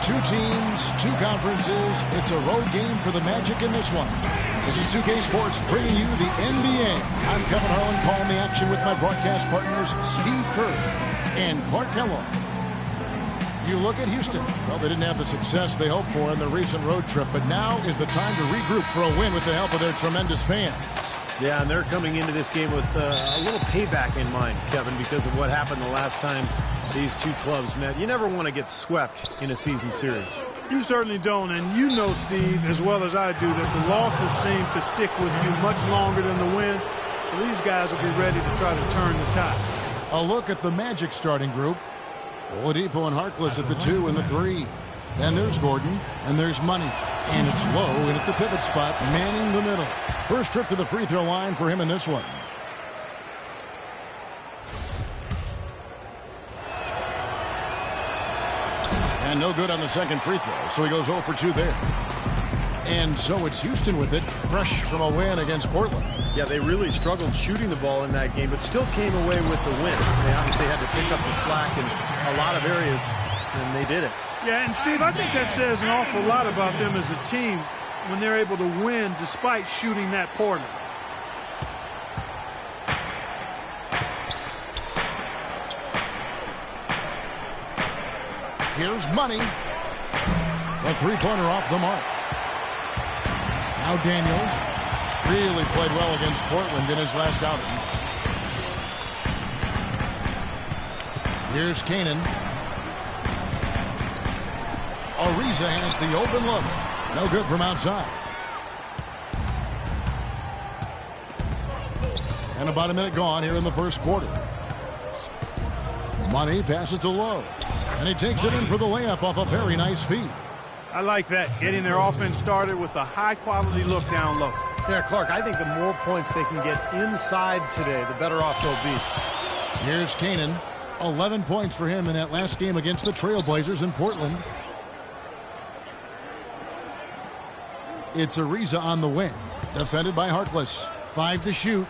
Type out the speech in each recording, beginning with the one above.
Two teams, two conferences. It's a road game for the Magic in this one. This is 2K Sports bringing you the NBA. I'm Kevin Harlan calling the action with my broadcast partners Steve Kerr and Clark Kellogg. You look at Houston. Well, they didn't have the success they hoped for in their recent road trip, but now is the time to regroup for a win with the help of their tremendous fans. Yeah, and they're coming into this game with a little payback in mind, Kevin, because of what happened the last time these two clubs met. You never want to get swept in a season series. You certainly don't, and you know, Steve, as well as I do, that the losses seem to stick with you much longer than the wins. So these guys will be ready to try to turn the tide. A look at the Magic starting group. Oladipo and Harkless at the 2 and the 3. Then there's Gordon, and there's Money. And it's Low in at the pivot spot, manning the middle. First trip to the free throw line for him in this one. And no good on the second free throw, so he goes 0 for 2 there. And so it's Houston with it, fresh from a win against Portland. Yeah, they really struggled shooting the ball in that game, but still came away with the win. They obviously had to pick up the slack in a lot of areas, and they did it. Yeah, and Steve, I think that says an awful lot about them as a team when they're able to win despite shooting that poorly. Here's Money. The three-pointer off the mark. Now Daniels really played well against Portland in his last outing. Here's Kanan. Ariza has the open look. No good from outside. And about a minute gone here in the first quarter. Money passes to Low. And he takes it in for the layup off a very nice feed. I like that, getting their offense started with a high-quality look down low. Yeah, Clark, I think the more points they can get inside today, the better off they'll be. Here's Kanan. 11 points for him in that last game against the Trailblazers in Portland. It's Ariza on the wing. Defended by Harkless. 5 to shoot.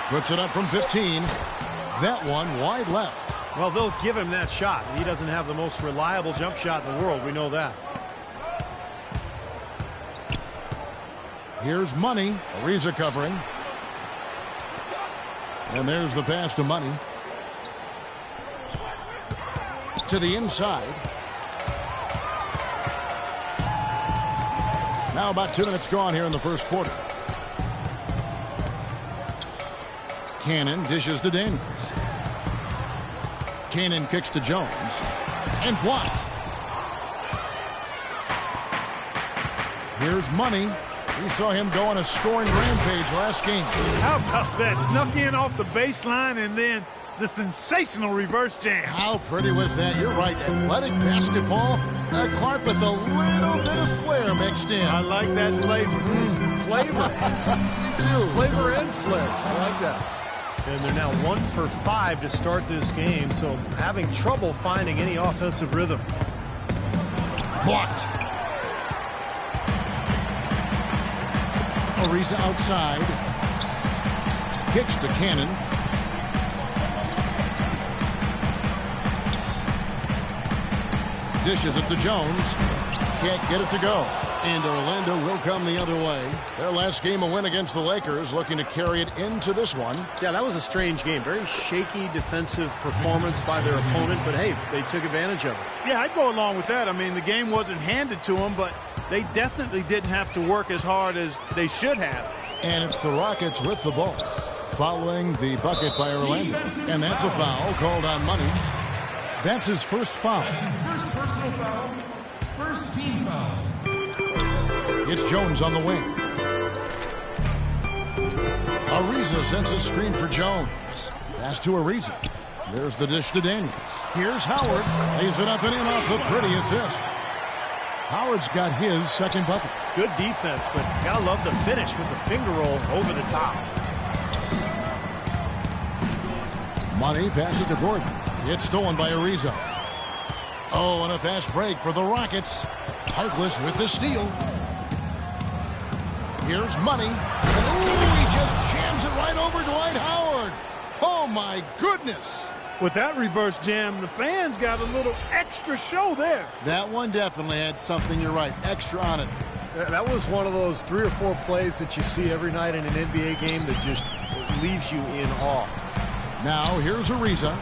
Puts it up from 15. That one wide left. Well, they'll give him that shot. He doesn't have the most reliable jump shot in the world. We know that. Here's Money. Ariza covering. And there's the pass to Money. To the inside. Now about 2 minutes gone here in the first quarter. Cannon dishes to Daniels. Kanan kicks to Jones. And blocked. Here's Money. We saw him go on a scoring rampage last game. How about that? Snuck in off the baseline and then the sensational reverse jam. How pretty was that? You're right. Athletic basketball. Clark with a little bit of flair mixed in. I like that flavor. Flavor. Me too. Flavor and flair. I like that. And they're now 1 for 5 to start this game, so having trouble finding any offensive rhythm. Blocked. Ariza outside. Kicks to Cannon. Dishes it to Jones. Can't get it to go. And Orlando will come the other way. Their last game a win against the Lakers, looking to carry it into this one. Yeah, that was a strange game. Very shaky defensive performance by their opponent, but hey, they took advantage of it. Yeah, I'd go along with that. I mean, the game wasn't handed to them, but they definitely didn't have to work as hard as they should have. And it's the Rockets with the ball, following the bucket by Orlando. And that's a foul called on Money. That's his first foul. That's his first personal foul. First team foul. It's Jones on the wing. Ariza sends a screen for Jones. Pass to Ariza. There's the dish to Daniels. Here's Howard. Lays it up and in off the pretty assist. Howard's got his second bucket. Good defense, but gotta love the finish with the finger roll over the top. Money passes to Gordon. It's stolen by Ariza. Oh, and a fast break for the Rockets. Harkless with the steal. Here's Money. Ooh, he just jams it right over Dwight Howard. Oh, my goodness. With that reverse jam, the fans got a little extra show there. That one definitely had something, you're right, extra on it. That was one of those 3 or 4 plays that you see every night in an NBA game that just leaves you in awe. Now, here's Ariza.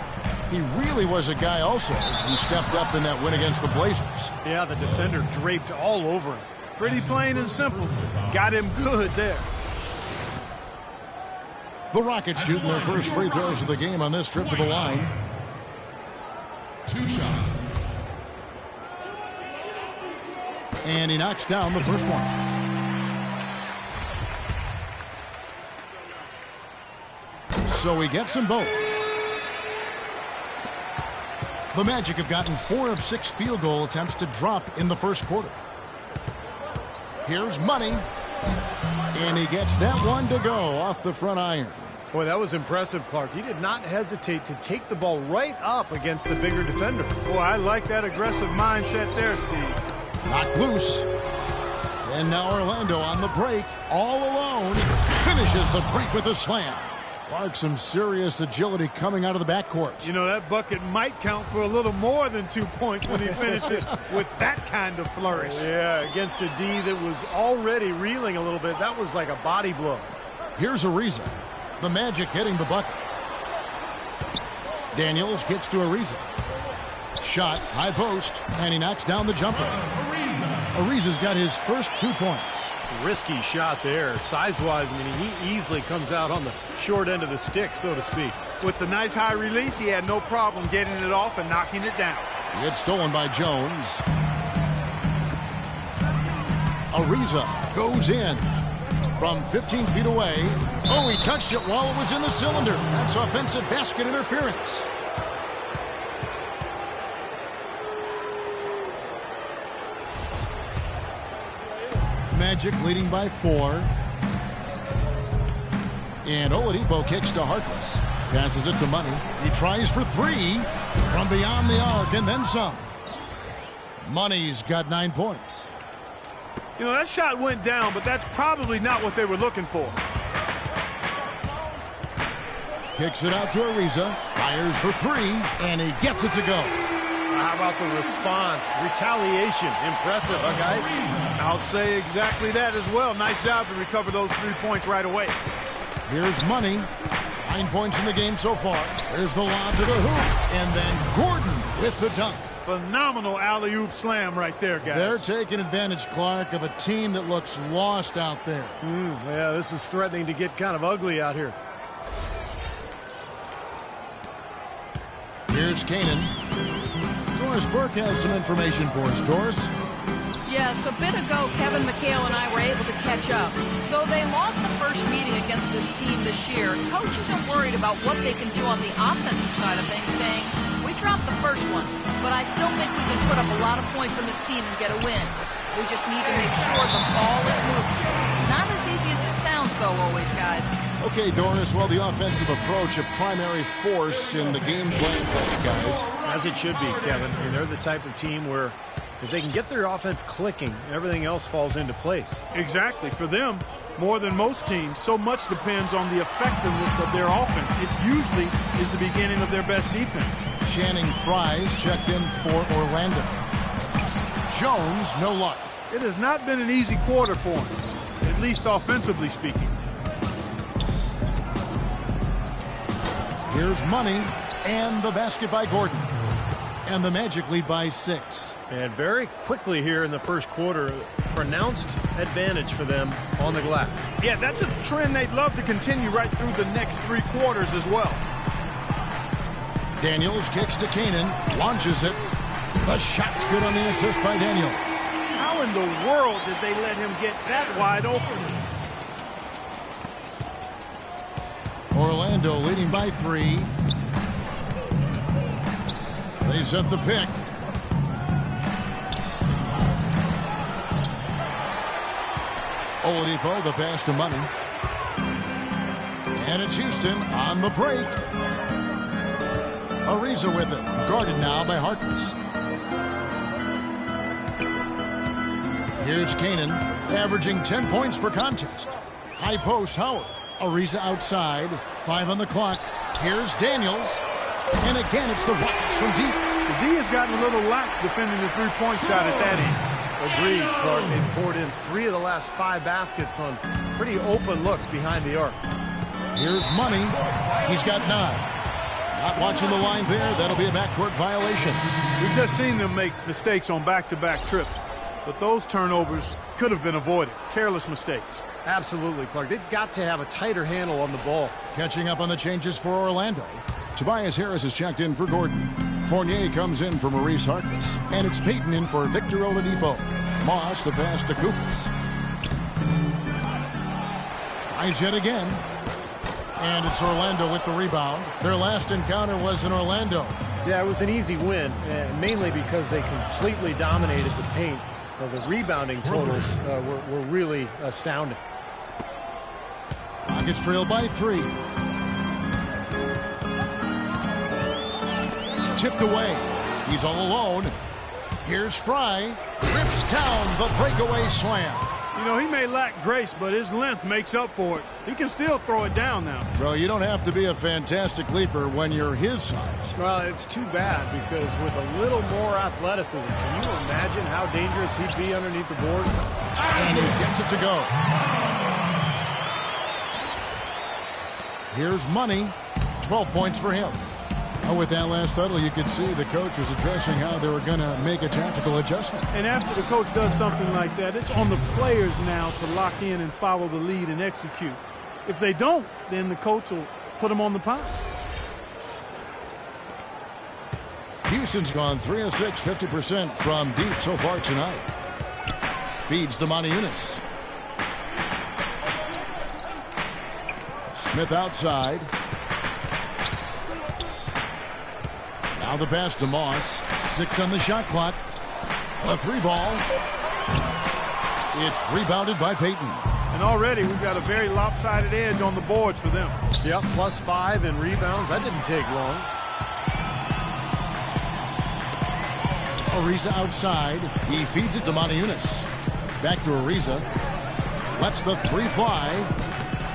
He really was a guy also who stepped up in that win against the Blazers. Yeah, the defender draped all over him. Pretty plain and simple. Got him good there. The Rockets shooting their first free throws of the game on this trip to the line. 2 shots. And he knocks down the first one. So he gets them both. The Magic have gotten 4 of 6 field goal attempts to drop in the first quarter. Here's Money. And he gets that one to go off the front iron. Boy, that was impressive, Clark. He did not hesitate to take the ball right up against the bigger defender. Boy, I like that aggressive mindset there, Steve. Knocked loose. And now Orlando on the break, all alone, finishes the break with a slam. Clark, some serious agility coming out of the backcourt. You know, that bucket might count for a little more than 2 points when he finishes with that kind of flourish. Yeah, against a D that was already reeling a little bit. That was like a body blow. Here's Ariza. The Magic hitting the bucket. Daniels gets to Ariza. Shot, high post, and he knocks down the jumper. Ariza's got his first 2 points. Risky shot there. Size-wise, I mean, he easily comes out on the short end of the stick, so to speak. With the nice high release, he had no problem getting it off and knocking it down. It's stolen by Jones. Ariza goes in from 15 feet away. Oh, he touched it while it was in the cylinder. That's offensive basket interference. Magic leading by 4. And Oladipo kicks to Harkless. Passes it to Money. He tries for 3 from beyond the arc and then some. Money's got 9 points. You know, that shot went down, but that's probably not what they were looking for. Kicks it out to Ariza. Fires for 3, and he gets it to go. How about the response? Retaliation. Impressive, huh, guys? I'll say exactly that as well. Nice job to recover those 3 points right away. Here's Money. 9 points in the game so far. There's the lob to the hoop. And then Gordon with the dunk. Phenomenal alley-oop slam right there, guys. They're taking advantage, Clark, of a team that looks lost out there. Yeah, this is threatening to get kind of ugly out here. Here's Kanan. Doris Burke has some information for us. Doris? Yes, a bit ago, Kevin McHale and I were able to catch up. Though they lost the first meeting against this team this year, coach isn't worried about what they can do on the offensive side of things, saying, we dropped the first one, but I still think we can put up a lot of points on this team and get a win. We just need to make sure the ball is moving. Not as easy as it sounds, though, always, guys. Okay, Doris, well, the offensive approach, a primary force in the game plan for you guys. As it should be, Kevin. I mean, they're the type of team where if they can get their offense clicking, everything else falls into place. Exactly. For them, more than most teams, so much depends on the effectiveness of their offense. It usually is the beginning of their best defense. Channing Fries checked in for Orlando. Jones, no luck. It has not been an easy quarter for him, at least offensively speaking. Here's Money, and the basket by Gordon. And the Magic lead by 6. And very quickly here in the first quarter, pronounced advantage for them on the glass. Yeah, that's a trend they'd love to continue right through the next 3 quarters as well. Daniels kicks to Kanan, launches it. The shot's good on the assist by Daniels. How in the world did they let him get that wide open? Orlando leading by 3. They set the pick. Oladipo, the pass to Money. And it's Houston on the break. Ariza with it. Guarded now by Harkless. Here's Kanan, averaging 10 points per contest. High post, Howard. Ariza outside. 5 on the clock. Here's Daniels. And again, it's the Rockets from deep. The D has gotten a little lax defending the three-point shot at that end. Agreed, Clark. They poured in 3 of the last 5 baskets on pretty open looks behind the arc. Here's Money. He's got 9. Not watching the line there. That'll be a backcourt violation. We've just seen them make mistakes on back-to-back trips, but those turnovers could have been avoided. Careless mistakes. Absolutely, Clark. They've got to have a tighter handle on the ball. Catching up on the changes for Orlando. Tobias Harris is checked in for Gordon. Fournier comes in for Maurice Harkless. And it's Payton in for Victor Oladipo. Moss, the pass to Koufos. Tries yet again. And it's Orlando with the rebound. Their last encounter was in Orlando. Yeah, it was an easy win, mainly because they completely dominated the paint. The rebounding totals were really astounding. Rockets trail by 3. Tipped away. He's all alone. Here's Fry. Rips down the breakaway slam. You know, he may lack grace, but his length makes up for it. He can still throw it down now. Bro, you don't have to be a fantastic leaper when you're his size. Well, it's too bad because with a little more athleticism, can you imagine how dangerous he'd be underneath the boards? And he gets it to go. Here's Money. 12 points for him. Oh, with that last huddle, you could see the coach was addressing how they were going to make a tactical adjustment. And after the coach does something like that, it's on the players now to lock in and follow the lead and execute. If they don't, then the coach will put them on the pile. Houston's gone 3 of 6, 50% from deep so far tonight. Feeds to Moniunas. Smith outside. Now the pass to Moss. 6 on the shot clock. A 3-ball. It's rebounded by Payton. And already we've got a very lopsided edge on the boards for them. Yep, +5 in rebounds. That didn't take long. Ariza outside. He feeds it to Moniunas. Back to Ariza. Lets the 3 fly.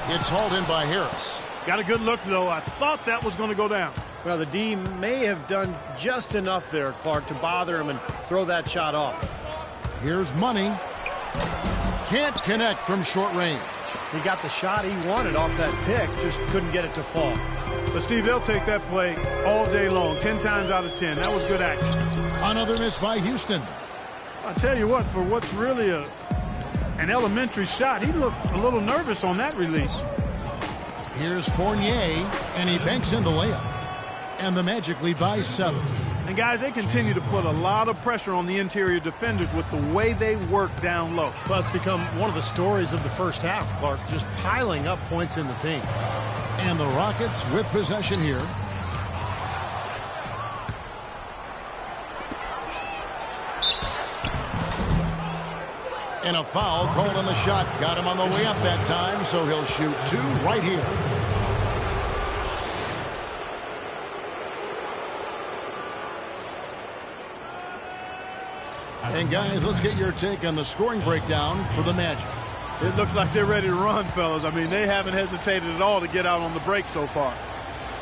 It's hauled in by Harris. Got a good look, though. I thought that was going to go down. Well, the D may have done just enough there, Clark, to bother him and throw that shot off. Here's Money. Can't connect from short range. He got the shot he wanted off that pick, just couldn't get it to fall. But, Steve, they'll take that play all day long, 10 times out of 10. That was good action. Another miss by Houston. I'll tell you what, for what's really an elementary shot, he looked a little nervous on that release. Here's Fournier, and he banks in the layup. And the Magic lead by 7. And, guys, they continue to put a lot of pressure on the interior defenders with the way they work down low. Well, it's become one of the stories of the first half, Clark, just piling up points in the paint. And the Rockets with possession here. And a foul called on the shot. Got him on the way up that time, so he'll shoot 2 right here. And guys, let's get your take on the scoring breakdown for the Magic. It looks like they're ready to run, fellas. I mean, they haven't hesitated at all to get out on the break so far.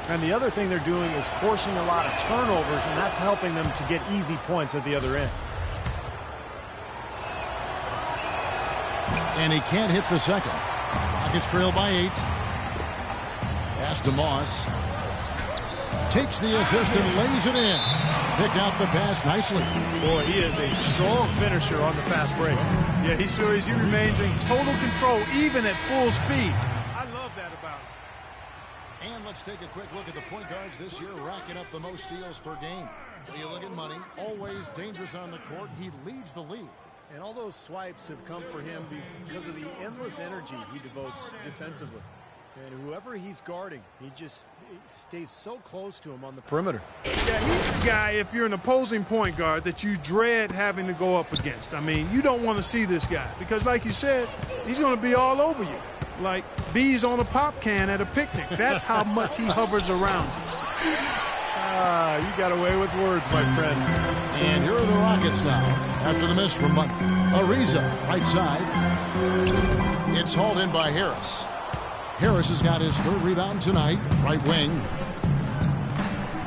And the other thing they're doing is forcing a lot of turnovers, and that's helping them to get easy points at the other end. And he can't hit the second. Rockets trail by 8. Pass to Moss. Takes the assist and lays it in. Picked out the pass nicely. Boy, he is a strong finisher on the fast break. Yeah, he sure is. He remains in total control, even at full speed. I love that about him. And let's take a quick look at the point guards this year, racking up the most steals per game. When you look at Money, always dangerous on the court. He leads the league. And all those swipes have come for him because of the endless energy he devotes defensively. And whoever he's guarding, he stays so close to him on the perimeter. Yeah, he's the guy, if you're an opposing point guard, that you dread having to go up against. I mean, you don't want to see this guy because, like you said, he's going to be all over you. Like bees on a pop can at a picnic. That's how much he hovers around you. You got away with words, my friend. And here are the Rockets now, after the miss from Money. Ariza, right side. It's hauled in by Harris. Harris has got his 3rd rebound tonight, right wing.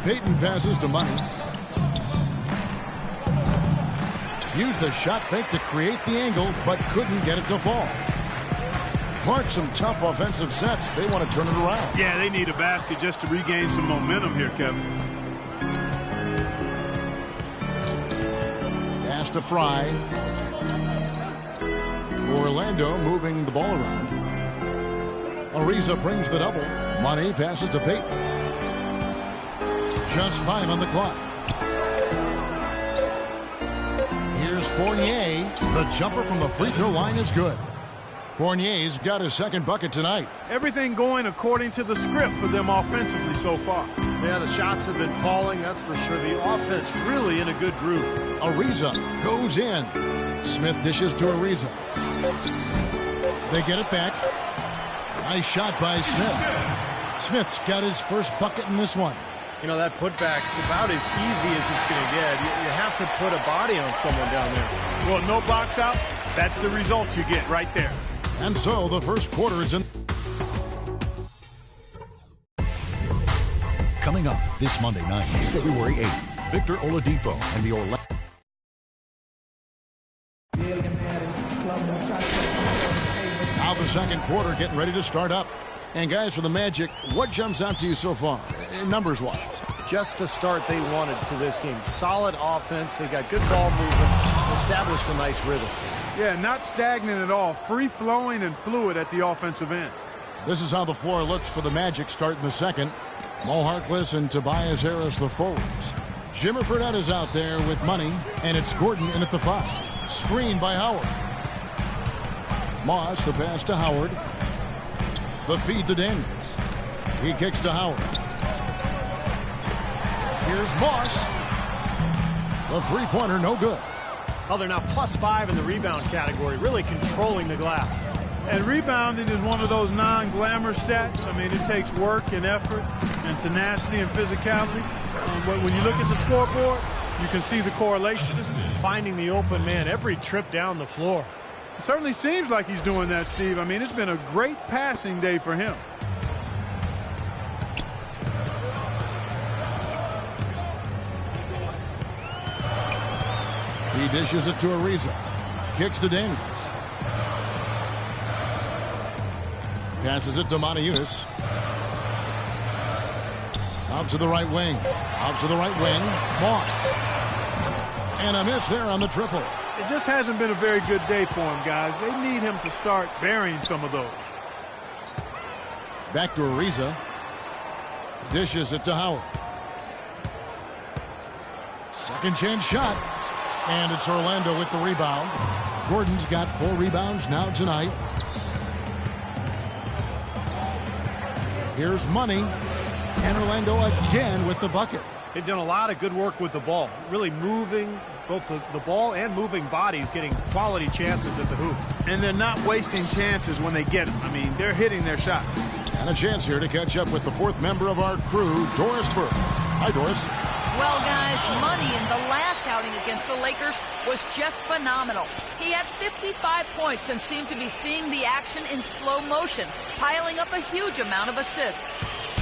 Payton passes to Money. Used the shot fake to create the angle, but couldn't get it to fall. Clark, some tough offensive sets. They want to turn it around. Yeah, they need a basket just to regain some momentum here, Kevin. Pass to Fry. Orlando moving the ball around. Ariza brings the double. Money passes to Payton. Just 5 on the clock. Here's Fournier. The jumper from the free throw line is good. Fournier's got his second bucket tonight. Everything going according to the script for them offensively so far. Yeah, the shots have been falling, that's for sure. The offense really in a good groove. Ariza goes in. Smith dishes to Ariza. They get it back. Nice shot by Smith. Smith's got his first bucket in this one. You know, that putback's about as easy as it's going to get. You have to put a body on someone down there. Well, no box out. That's the result you get right there. And so the first quarter is in. Coming up this Monday night, February 8th, Victor Oladipo and the Orlando. Now the second quarter getting ready to start up. And guys, for the Magic, what jumps out to you so far, numbers-wise? Just the start they wanted to this game. Solid offense. They got good ball movement. Established a nice rhythm. Yeah, not stagnant at all. Free-flowing and fluid at the offensive end. This is how the floor looks for the Magic starting the second. Mo Harkless and Tobias Harris, the forwards. Jimmer Fredette is out there with Money, and it's Gordon in at the 5. Screen by Howard. Moss, the pass to Howard. The feed to Daniels. He kicks to Howard. Here's Moss. The three-pointer, no good. Oh, they're now +5 in the rebound category, really controlling the glass. And rebounding is one of those non-glamour stats. I mean, it takes work and effort and tenacity and physicality. But when you look at the scoreboard, you can see the correlation. Finding the open man every trip down the floor. It certainly seems like he's doing that, Steve. I mean, it's been a great passing day for him. He dishes it to Ariza. Kicks to Daniels. Passes it to Monteunice. Out to the right wing. Out to the right wing. Moss. And a miss there on the triple. It just hasn't been a very good day for him, guys. They need him to start burying some of those. Back to Ariza. Dishes it to Howard. Second chance shot. And it's Orlando with the rebound. Gordon's got 4 rebounds now tonight. Here's Money. And Orlando again with the bucket. They've done a lot of good work with the ball. Really moving both the ball and moving bodies, getting quality chances at the hoop. And they're not wasting chances when they get them. I mean, they're hitting their shots. And a chance here to catch up with the 4th member of our crew, Doris Burke. Hi, Doris. Well, guys, Money in the last outing against the Lakers was just phenomenal. He had 55 points and seemed to be seeing the action in slow motion, piling up a huge amount of assists.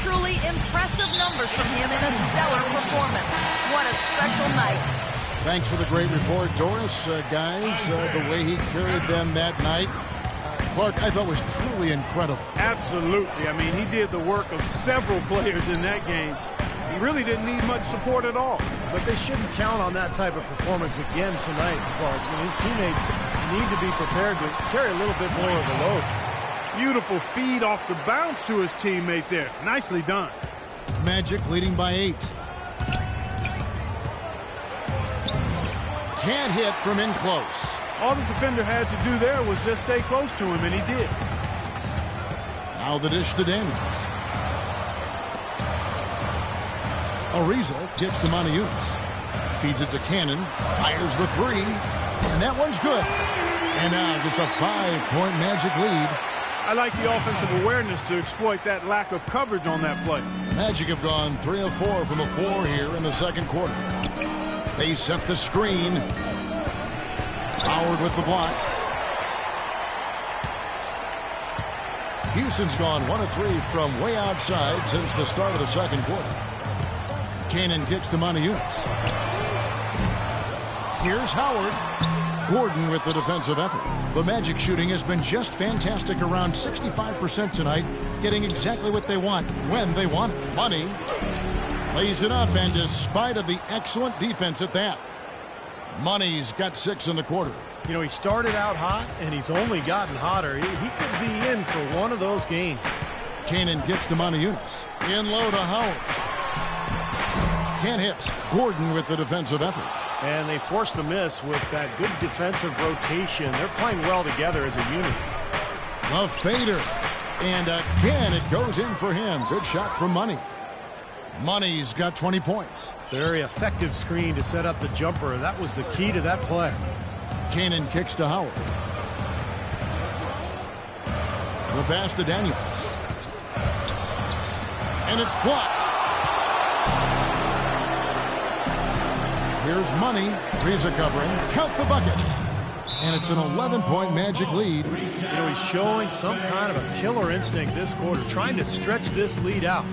Truly impressive numbers from him in a stellar performance. What a special night. Thanks for the great report, Doris. Guys, the way he carried them that night, Clark, I thought was truly incredible. Absolutely. I mean, he did the work of several players in that game. He really didn't need much support at all. But they shouldn't count on that type of performance again tonight, Clark. I mean, his teammates need to be prepared to carry a little bit more of the load. Beautiful feed off the bounce to his teammate there. Nicely done. Magic leading by 8. Can't hit from in close. All the defender had to do there was just stay close to him, and he did. Now the dish to Daniels. Ariza gets to Monteunice. Feeds it to Cannon. Fires the 3. And that one's good. And now just a 5-point Magic lead. I like the offensive awareness to exploit that lack of coverage on that play. The Magic have gone 3 of 4 from the floor here in the second quarter. They set the screen. Howard with the block. Houston's gone 1 of 3 from way outside since the start of the second quarter. Cannon kicks to Monteunus. Here's Howard. Gordon with the defensive effort. The Magic shooting has been just fantastic, around 65% tonight, getting exactly what they want when they want it. Money lays it up, and despite of the excellent defense at that, Money's got 6 in the quarter. You know, he started out hot, and he's only gotten hotter. He could be in for one of those games. Cannon gets to Monteunus. In low to Howard. Can't hit. Gordon with the defensive effort. And they force the miss with that good defensive rotation. They're playing well together as a unit. The fader. And again, it goes in for him. Good shot from Money. Money's got 20 points. Very effective screen to set up the jumper. That was the key to that play. Cannon kicks to Howard. The pass to Daniels. And it's blocked. Here's Money. Reza covering. Count the bucket. And it's an 11-point Magic lead. You know, he's showing some kind of a killer instinct this quarter, trying to stretch this lead out.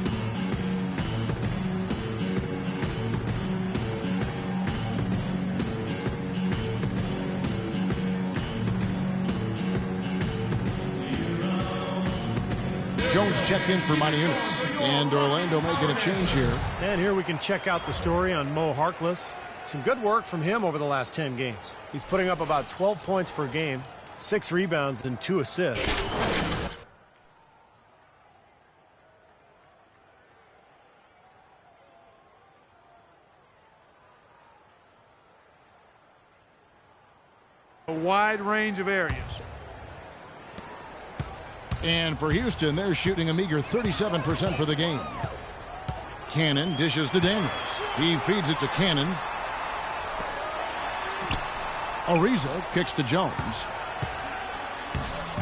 Jones checked in for Monteunus. And Orlando making a change here. And here we can check out the story on Mo Harkless. Some good work from him over the last 10 games. He's putting up about 12 points per game, 6 rebounds, and 2 assists. A wide range of areas. And for Houston, they're shooting a meager 37% for the game. Cannon dishes to Daniels. He feeds it to Cannon. Ariza kicks to Jones.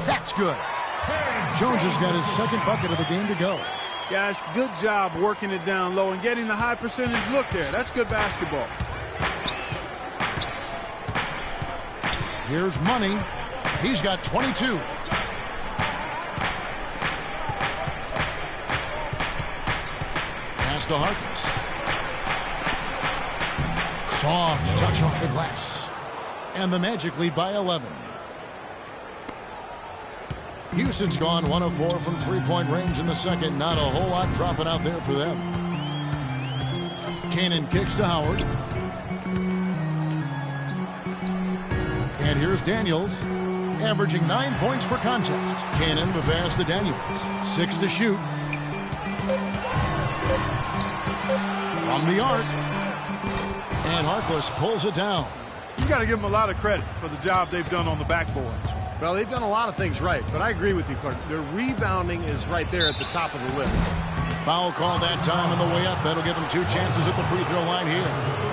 That's good. Jones has got his second bucket of the game to go. Guys, good job working it down low and getting the high percentage look there. That's good basketball. Here's Money. He's got 22. Pass to Harkless. Soft touch off the glass. And the Magic lead by 11. Houston's gone 1 of 4 from three-point range in the second. Not a whole lot dropping out there for them. Cannon kicks to Howard. And here's Daniels, averaging 9 points per contest. Cannon, the pass to Daniels. 6 to shoot. From the arc. And Harkless pulls it down. You got to give them a lot of credit for the job they've done on the backboards. Well, they've done a lot of things right, but I agree with you, Clark. Their rebounding is right there at the top of the list. Foul call that time on the way up. That'll give him 2 chances at the free throw line here.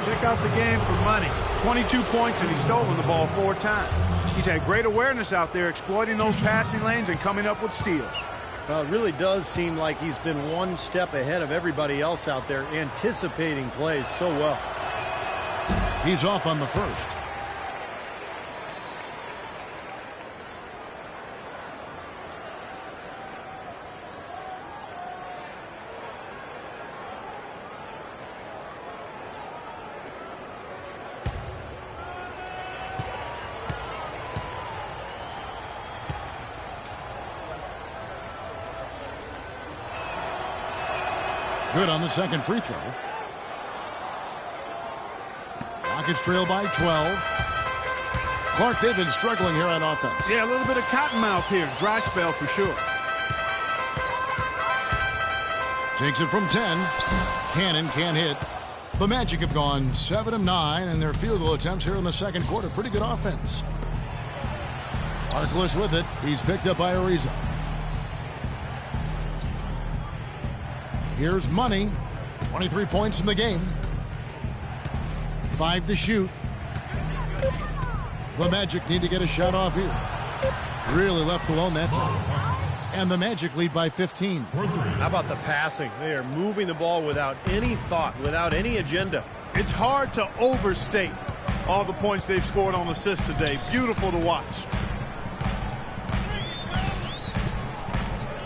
Check out the game for Money. 22 points and he's stolen the ball 4 times. He's had great awareness out there, exploiting those passing lanes and coming up with steals. Well, it really does seem like he's been one step ahead of everybody else out there, anticipating plays so well. He's off on the first. Good on the second free throw. Rockets trail by 12. Clark, they've been struggling here on offense. Yeah, a little bit of cottonmouth here. Dry spell for sure. Takes it from 10. Cannon can't hit. The Magic have gone 7 of 9 in their field goal attempts here in the second quarter. Pretty good offense. Harkless with it. He's picked up by Ariza. Here's Money. 23 points in the game. 5 to shoot. The Magic need to get a shot off here. Really left alone that time. And the Magic lead by 15. How about the passing? They are moving the ball without any thought, without any agenda. It's hard to overstate all the points they've scored on assists today. Beautiful to watch.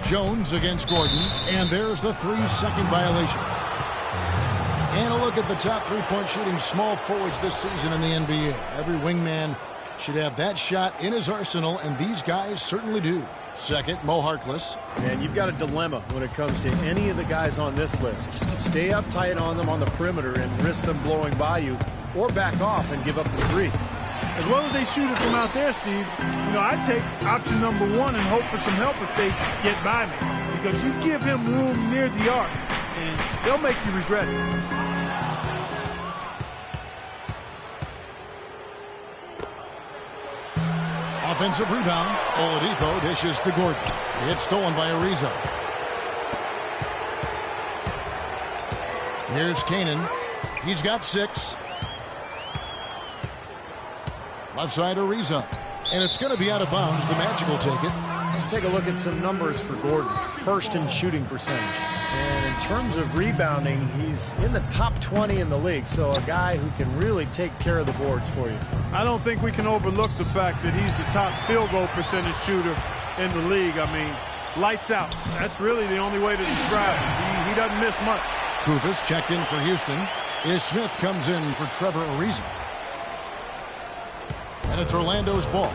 Jones against Gordon, and there's the 3-second violation. And a look at the top three-point shooting small forwards this season in the NBA. Every wingman should have that shot in his arsenal, and these guys certainly do. Second, Mo Harkless. And you've got a dilemma when it comes to any of the guys on this list. Stay uptight on them on the perimeter and risk them blowing by you, or back off and give up the three. As well as they shoot it from out there, Steve, I take option number one and hope for some help if they get by me. Because you give him room near the arc, and they'll make you regret it. Offensive rebound. Oladipo dishes to Gordon. It's stolen by Ariza. Here's Kanan. He's got 6. Left side Ariza. And it's going to be out of bounds. The Magic will take it. Let's take a look at some numbers for Gordon. First in shooting percentage. And in terms of rebounding, he's in the top 20 in the league. So a guy who can really take care of the boards for you. I don't think we can overlook the fact that he's the top field goal percentage shooter in the league. I mean, lights out. That's really the only way to describe it. He doesn't miss much. Kufis checked in for Houston. Ish Smith comes in for Trevor Ariza. And it's Orlando's ball.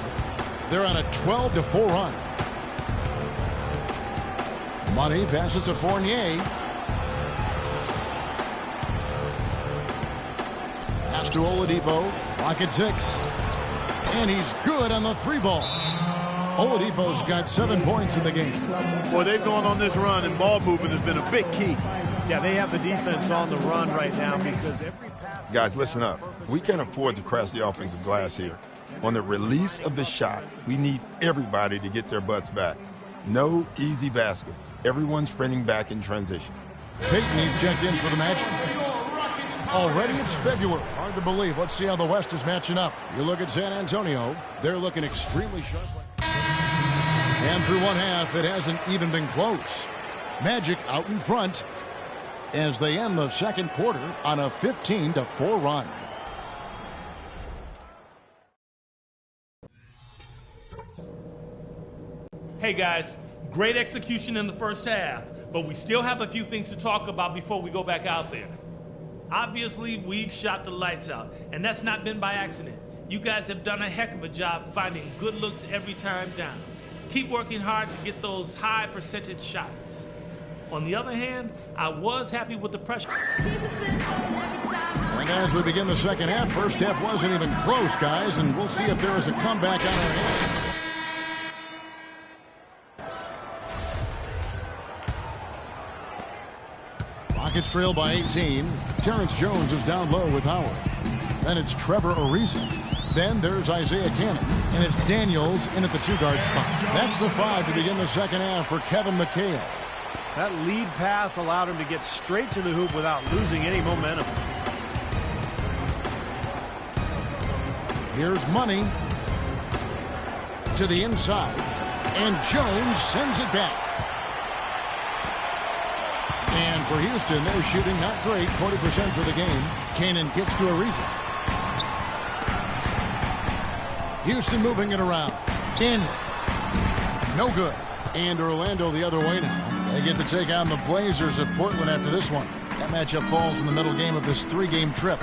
They're on a 12-4 run. Money passes to Fournier. Pass to Oladipo. Clock at 6. And he's good on the 3-ball. Oladipo's got 7 points in the game. Boy, they've gone on this run, and ball movement has been a big key. Yeah, they have the defense on the run right now because every pass... Guys, listen up. We can't afford to crash the offensive glass here. On the release of the shot, we need everybody to get their butts back. No easy baskets. Everyone's sprinting back in transition. Peyton, he's checked in for the Magic. Already it's February. Hard to believe. Let's see how the West is matching up. You look at San Antonio. They're looking extremely sharp. And through one half, it hasn't even been close. Magic out in front as they end the second quarter on a 15-4 run. Hey guys, great execution in the first half, but we still have a few things to talk about before we go back out there. Obviously, we've shot the lights out, and that's not been by accident. You guys have done a heck of a job finding good looks every time down. Keep working hard to get those high percentage shots. On the other hand, I was happy with the pressure. And as we begin the second half, first half wasn't even close, guys, and we'll see if there is a comeback on our hands. Rockets trail by 18. Terrence Jones is down low with Howard. Then it's Trevor Ariza. Then there's Isaiah Cannon. And it's Daniels in at the 2-guard spot. That's the 5 to begin the second half for Kevin McHale. That lead pass allowed him to get straight to the hoop without losing any momentum. Here's Money to the inside. And Jones sends it back. And for Houston, they're shooting not great, 40% for the game. Cannon gets to Ariza. Houston moving it around. Daniels. No good. And Orlando the other way now. They get to take on the Blazers of Portland after this one. That matchup falls in the middle game of this 3-game trip.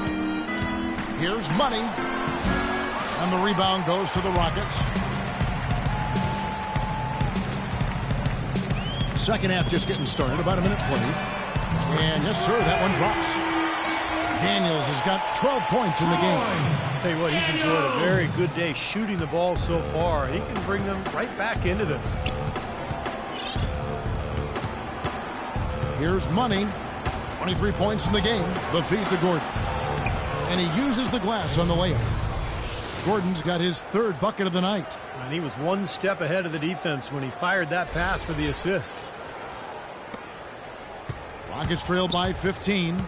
Here's Money. And the rebound goes to the Rockets. Second half just getting started. About a minute 20. And yes, sir, that one drops. Daniels has got 12 points in the game. I'll tell you what, he's enjoyed a very good day shooting the ball so far. He can bring them right back into this. Here's Money. 23 points in the game. The feed to Gordon. And he uses the glass on the layup. Gordon's got his 3rd bucket of the night. And he was one step ahead of the defense when he fired that pass for the assist. Rockets trail by 15.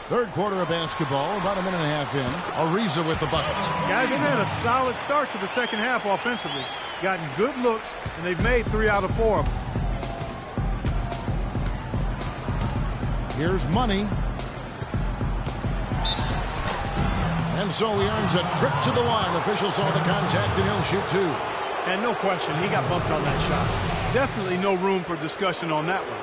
Third quarter of basketball, about a minute and a half in. Ariza with the bucket. Guys, they've had a solid start to the second half offensively. Gotten good looks, and they've made 3 out of 4 of them. Here's Money. And so he earns a trip to the line. Officials saw the contact, and he'll shoot 2. And no question, he got bumped on that shot. Definitely no room for discussion on that one.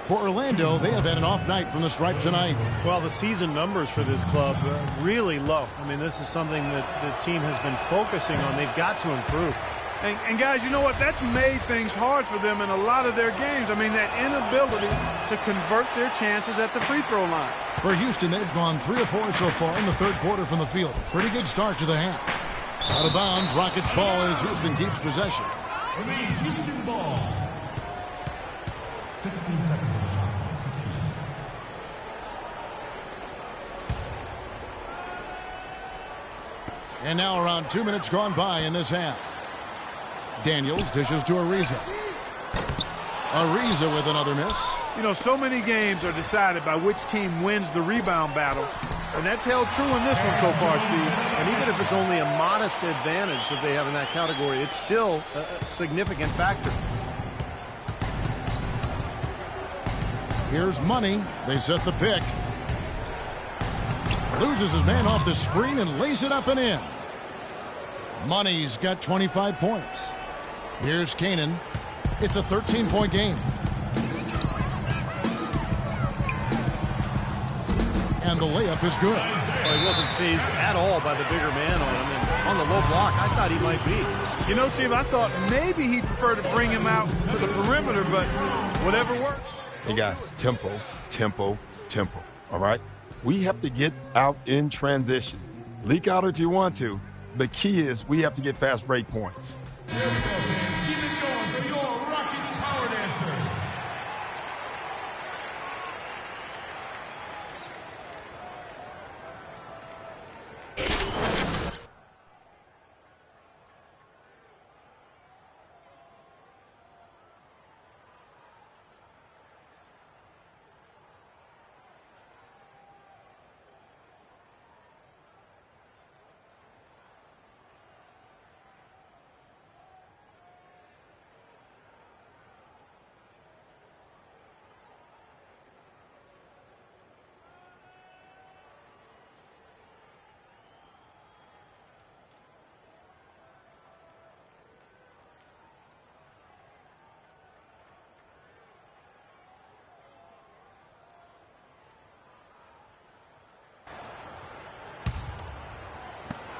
For Orlando, they have had an off night from the stripe tonight. Well, the season numbers for this club are really low. I mean, this is something that the team has been focusing on. They've got to improve. And guys, you know what? That's made things hard for them in a lot of their games. I mean, that inability to convert their chances at the free throw line. For Houston, they've gone 3 of 4 so far in the third quarter from the field. Pretty good start to the half. Out of bounds, Rockets ball as Houston keeps possession. Remains Houston ball. 16 seconds on the shot. 16. And now around 2 minutes gone by in this half. Daniels dishes to Ariza. Ariza with another miss. You know, so many games are decided by which team wins the rebound battle. And that's held true in this one so far, Steve. And even if it's only a modest advantage that they have in that category, it's still a significant factor. Here's Money. They set the pick. Loses his man off the screen and lays it up and in. Money's got 25 points. Here's Kanan. It's a 13-point game. And the layup is good. Well, he wasn't phased at all by the bigger man on him. And on the low block, I thought he might be. You know, Steve, I thought maybe he'd prefer to bring him out to the perimeter, but whatever works. Hey, guys, tempo, tempo, tempo, all right? We have to get out in transition. Leak out if you want to. The key is we have to get fast break points. There we go, man. Keep it going for your Rockets power dancers.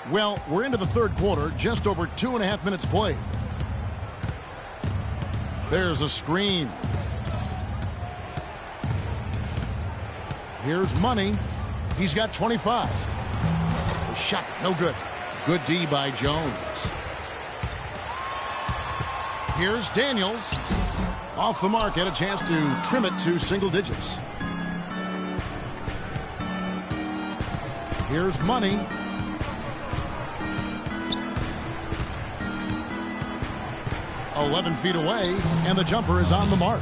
Well, we're into the third quarter, just over 2.5 minutes played. There's a screen. Here's Money. He's got 25. The shot, no good. Good D by Jones. Here's Daniels. Off the mark, had a chance to trim it to single digits. Here's Money. .11 feet away, and the jumper is on the mark.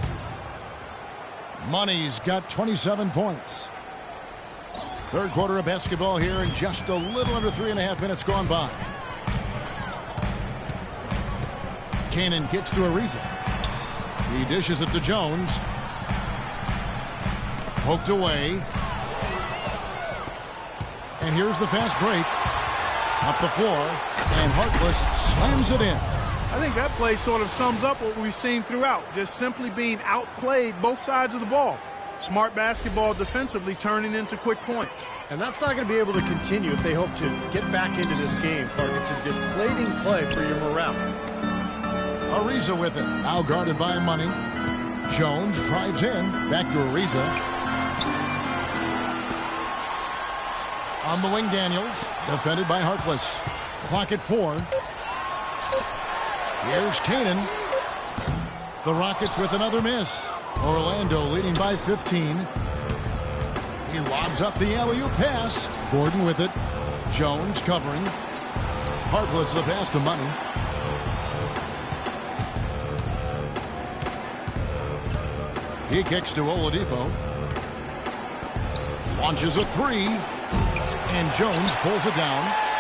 Money's got 27 points. Third quarter of basketball here, and just a little under 3.5 minutes gone by. Kanan gets to Ariza. He dishes it to Jones. Poked away. And here's the fast break. Up the floor, and Harkless slams it in. I think that play sort of sums up what we've seen throughout, just simply being outplayed both sides of the ball. Smart basketball defensively turning into quick points. And that's not going to be able to continue if they hope to get back into this game, Clark. It's a deflating play for your morale. Ariza with it, now guarded by Money. Jones drives in, back to Ariza. On the wing, Daniels, defended by Harkless. Clock at 4. Here's Kanan. The Rockets with another miss. Orlando leading by 15. He lobs up the alley-oop pass. Gordon with it. Jones covering. Harkless the pass to Money. He kicks to Oladipo. Launches a 3. And Jones pulls it down.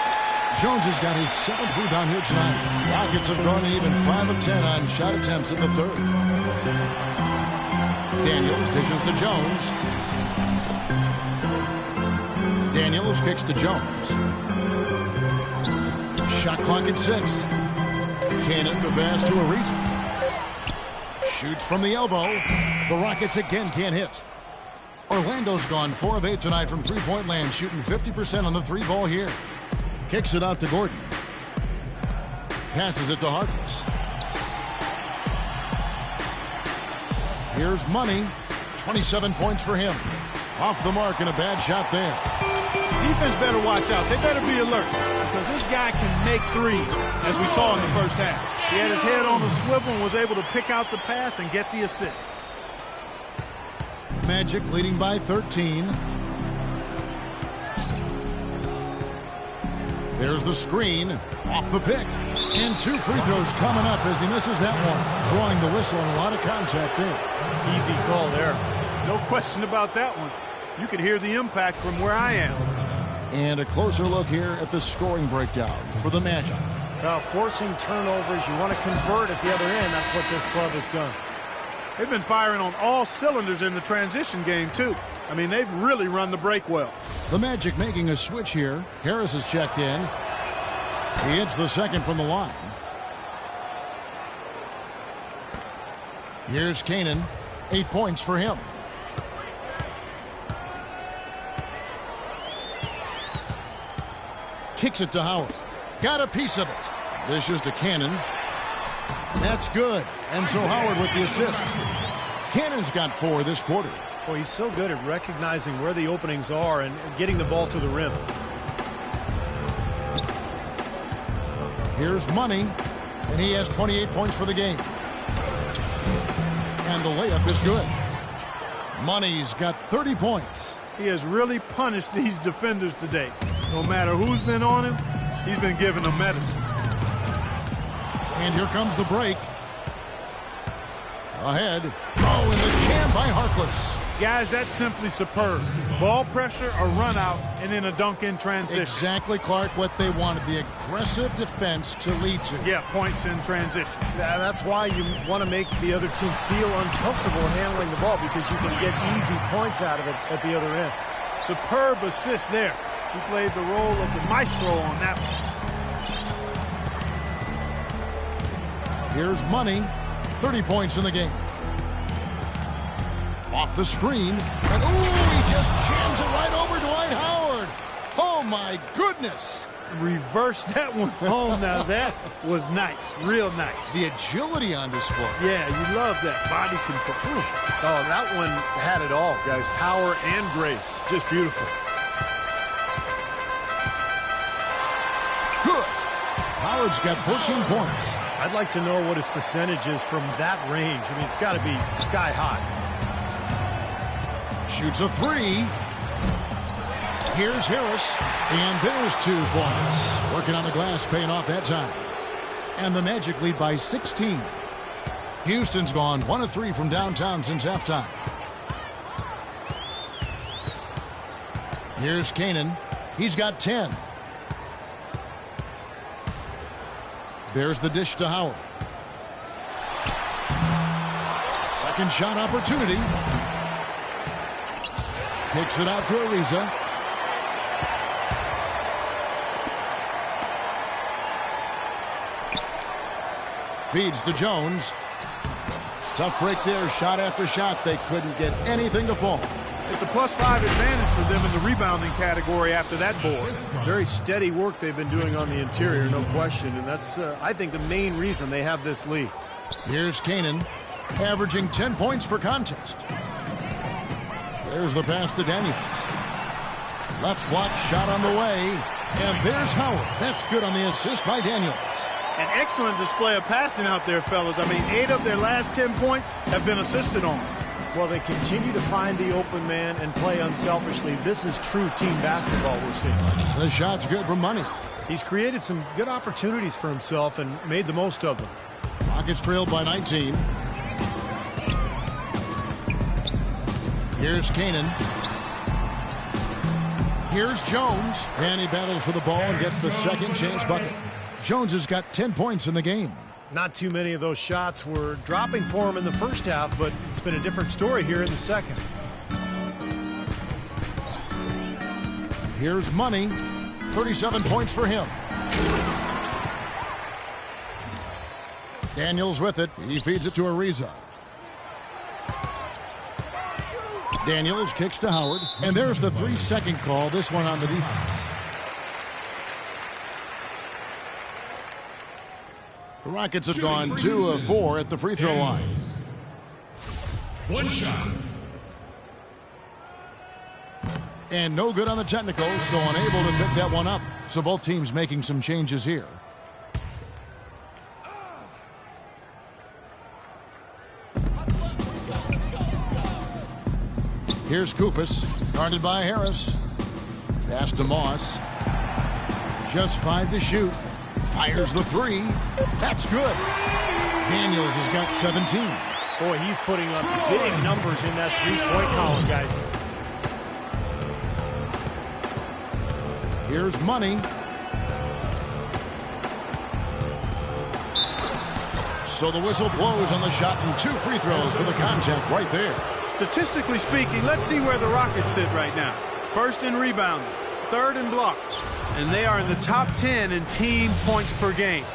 Jones has got his 7th rebound here tonight. Rockets have gone even 5 of 10 on shot attempts in the third. Daniels dishes to Jones. Daniels kicks to Jones. Shot clock at 6. Kanan the pass to Ariza. Shoots from the elbow. The Rockets again can't hit. Orlando's gone 4 of 8 tonight from three-point land, shooting 50% on the three ball here. Kicks it out to Gordon. Passes it to Harkless. Here's Money. 27 points for him. Off the mark and a bad shot there. Defense better watch out. They better be alert because this guy can make threes, as we saw in the first half. He had his head on a swivel and was able to pick out the pass and get the assist. Magic leading by 13. There's the screen. Off the pick. And 2 free throws coming up as he misses that one. Drawing the whistle and a lot of contact there. Easy call there. No question about that one. You could hear the impact from where I am. And a closer look here at the scoring breakdown for the Magic. Forcing turnovers, you want to convert at the other end. That's what this club has done. They've been firing on all cylinders in the transition game, too. I mean, they've really run the break well. The Magic making a switch here. Harris is checked in. He hits the second from the line. Here's Kanan. 8 points for him. Kicks it to Howard. Got a piece of it. Dishes to Cannon. That's good. And so Howard with the assist. Cannon's got 4 this quarter. Well, he's so good at recognizing where the openings are and getting the ball to the rim. Here's Money, and he has 28 points for the game. And the layup is good. Money's got 30 points. He has really punished these defenders today. No matter who's been on him, he's been giving them medicine. And here comes the break. Ahead. Oh, and the jam by Harkless. Guys, that's simply superb. Ball pressure, a run out, and then a dunk in transition. Exactly, Clark, what they wanted. The aggressive defense to lead to. Yeah, points in transition. Yeah, that's why you want to make the other team feel uncomfortable handling the ball because you can get easy points out of it at the other end. Superb assist there. He played the role of the maestro on that one. Here's Money. 30 points in the game. Off the screen. And ooh, he just jams it right over Dwight Howard. Oh, my goodness. Reverse that one home. Now, that was nice. Real nice. The agility on display. Yeah, you love that body control. Oof. Oh, that one had it all, guys. Power and grace. Just beautiful. Good. Howard's got 14 points. I'd like to know what his percentage is from that range. I mean, it's got to be sky high. Shoots a 3. Here's Harris. And there's 2 points. Working on the glass, paying off that time. And the Magic lead by 16. Houston's gone 1 of 3 from downtown since halftime. Here's Kanan. He's got 10. There's the dish to Howard. Second shot opportunity. Kicks it out to Ariza. Feeds to Jones. Tough break there. Shot after shot. They couldn't get anything to fall. It's a +5 advantage for them in the rebounding category after that board. Very steady work they've been doing on the interior, no question. And that's, I think, the main reason they have this lead. Here's Kanan, averaging 10 points per contest. There's the pass to Daniels. Left block shot on the way. And there's Howard. That's good on the assist by Daniels. An excellent display of passing out there, fellas. I mean, 8 of their last 10 points have been assisted on. Well, they continue to find the open man and play unselfishly. This is true team basketball we're seeing. The shot's good for Money. He's created some good opportunities for himself and made the most of them. Rockets trailed by 19. Here's Kanan. Here's Jones. And he battles for the ball and gets the second chance bucket. Jones has got 10 points in the game. Not too many of those shots were dropping for him in the first half, but it's been a different story here in the second. Here's Money. 37 points for him. Daniels with it. He feeds it to Ariza. Daniels kicks to Howard, and there's the 3-second call, this one on the defense. The Rockets have gone 2 of 4 at the free throw line. One shot. And no good on the technical, so unable to pick that one up. So both teams making some changes here. Here's Kufis, guarded by Harris. Pass to Moss. Just 5 to shoot. Fires the 3. That's good. Daniels has got 17. Boy, he's putting up big numbers in that three-point column, guys. Here's Money. So the whistle blows on the shot and 2 free throws for the contact right there. Statistically speaking, let's see where the Rockets sit right now. First in rebounding, third in blocks, and they are in the top 10 in team points per game.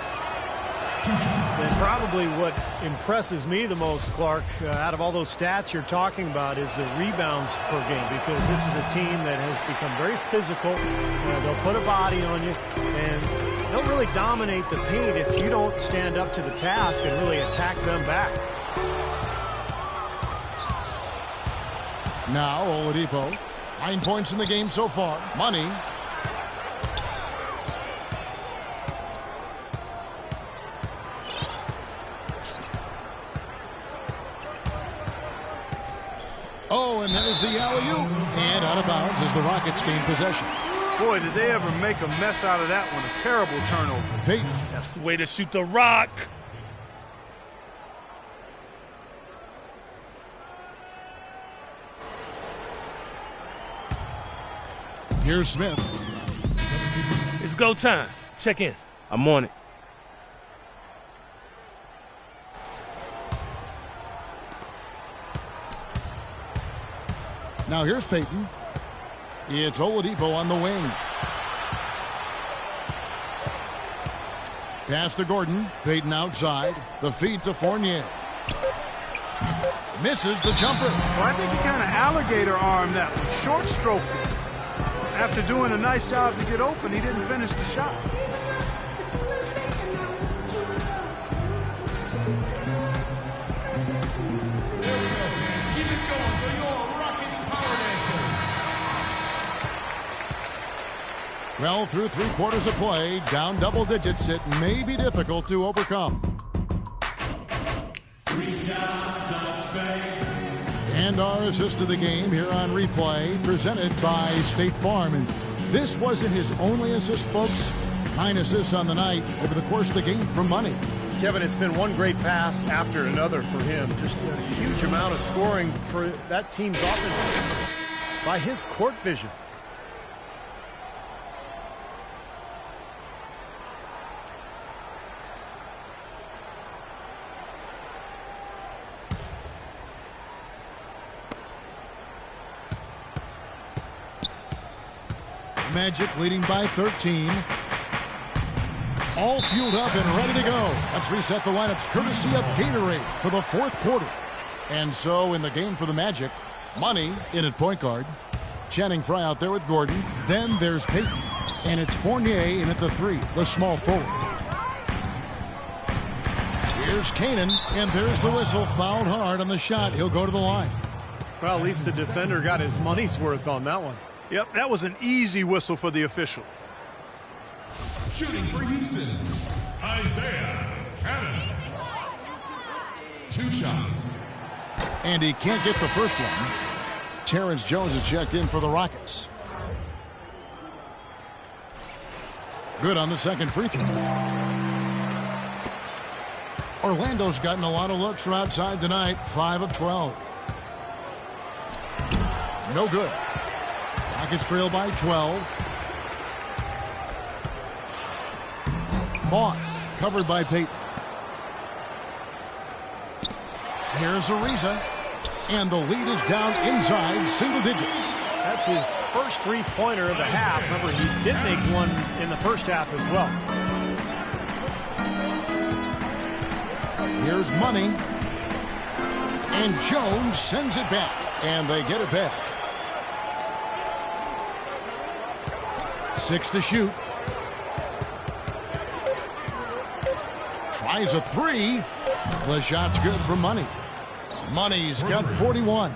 And probably what impresses me the most, Clark, out of all those stats you're talking about is the rebounds per game, because this is a team that has become very physical. They'll put a body on you, and they'll really dominate the paint if you don't stand up to the task and really attack them back. Now Oladipo, 9 points in the game so far. Money. Oh, and there's the alley-oop. And out of bounds as the Rockets gain possession. Boy, did they ever make a mess out of that one. A terrible turnover. Peyton. That's the way to shoot the rock. Here's Smith. It's go time. Check in. I'm on it. Now here's Peyton. It's Oladipo on the wing. Pass to Gordon. Peyton outside. The feed to Fournier. Misses the jumper. Well, I think he kind of alligator armed that one. Short stroke. After doing a nice job to get open, he didn't finish the shot. Well, through 3 quarters of play, down double digits, it may be difficult to overcome. And our assist to the game here on replay, presented by State Farm. And this wasn't his only assist, folks. 9 assists on the night over the course of the game from Money. Kevin, it's been one great pass after another for him. Just a huge amount of scoring for that team's offense by his court vision. Magic leading by 13. All fueled up and ready to go. Let's reset the lineups courtesy of Gatorade for the 4th quarter. And so in the game for the Magic, Money in at point guard. Channing Frye out there with Gordon. Then there's Peyton. And it's Fournier in at the 3, the small forward. Here's Kanan, and there's the whistle. Fouled hard on the shot. He'll go to the line. Well, at least the defender got his money's worth on that one. Yep, that was an easy whistle for the official. Shooting for Houston, Isaiah Cannon. 2 shots. And he can't get the first one. Terrence Jones has checked in for the Rockets. Good on the second free throw. Orlando's gotten a lot of looks from outside tonight. 5 of 12. No good. Rockets trail by 12. Moss covered by Peyton. Here's Ariza. And the lead is down inside single digits. That's his first three-pointer of the half. Remember, he did make one in the first half as well. Here's Money. And Jones sends it back. And they get it back. 6 to shoot. Tries a 3. The shot's good for Money. Money's got 41.